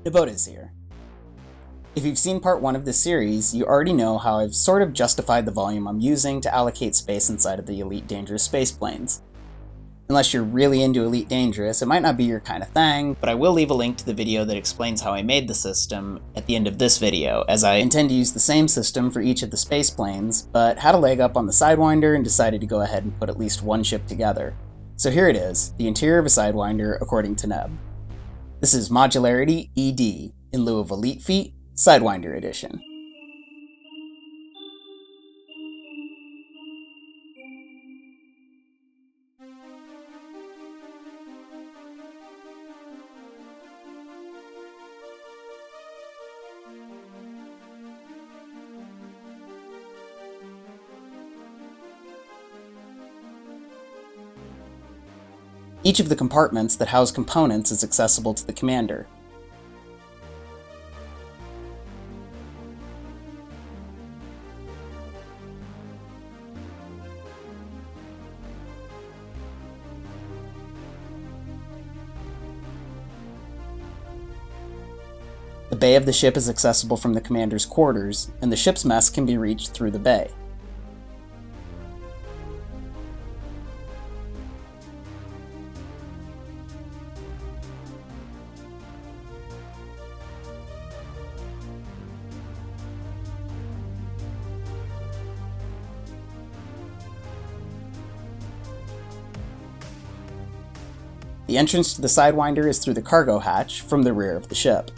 Nabota's here. If you've seen part 1 of this series, you already know how I've sort of justified the volume I'm using to allocate space inside of the Elite Dangerous space planes. Unless you're really into Elite Dangerous, it might not be your kind of thing, but I will leave a link to the video that explains how I made the system at the end of this video, as I intend to use the same system for each of the space planes, but had a leg up on the Sidewinder and decided to go ahead and put at least one ship together. So here it is, the interior of a Sidewinder according to Neb. This is Modularity ED, in lieu of Elite Feet, Sidewinder Edition. Each of the compartments that house components is accessible to the commander. The bay of the ship is accessible from the commander's quarters, and the ship's mess can be reached through the bay. The entrance to the Sidewinder is through the cargo hatch from the rear of the ship.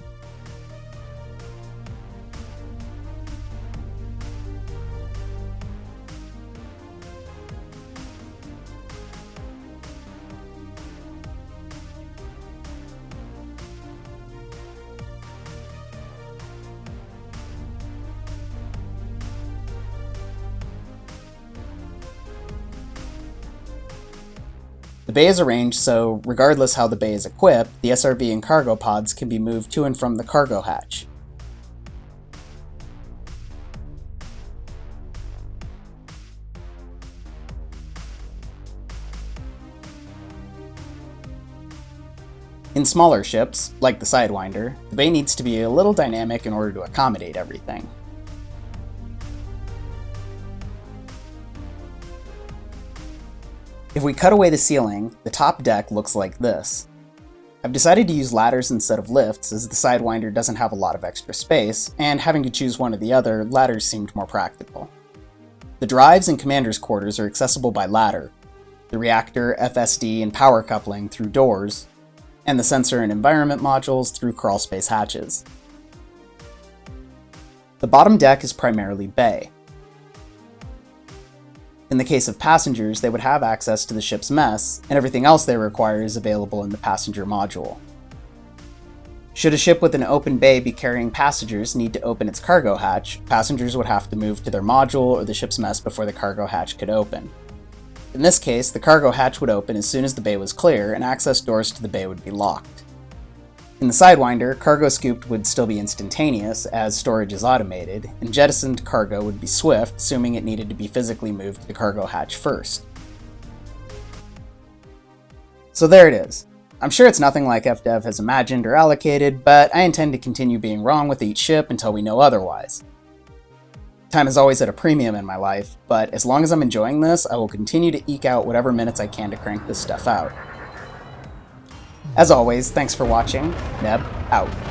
The bay is arranged so, regardless how the bay is equipped, the SRB and cargo pods can be moved to and from the cargo hatch. In smaller ships, like the Sidewinder, the bay needs to be a little dynamic in order to accommodate everything. If we cut away the ceiling, the top deck looks like this. I've decided to use ladders instead of lifts, as the Sidewinder doesn't have a lot of extra space, and having to choose one or the other, ladders seemed more practical. The drives and commander's quarters are accessible by ladder, the reactor, FSD, and power coupling through doors, and the sensor and environment modules through crawlspace hatches. The bottom deck is primarily bay. In the case of passengers, they would have access to the ship's mess, and everything else they require is available in the passenger module. Should a ship with an open bay be carrying passengers need to open its cargo hatch, passengers would have to move to their module or the ship's mess before the cargo hatch could open. In this case, the cargo hatch would open as soon as the bay was clear, and access doors to the bay would be locked. In the Sidewinder, cargo scooped would still be instantaneous, as storage is automated, and jettisoned cargo would be swift, assuming it needed to be physically moved to the cargo hatch first. So there it is. I'm sure it's nothing like FDev has imagined or allocated, but I intend to continue being wrong with each ship until we know otherwise. Time is always at a premium in my life, but as long as I'm enjoying this, I will continue to eke out whatever minutes I can to crank this stuff out. As always, thanks for watching. Neb, out.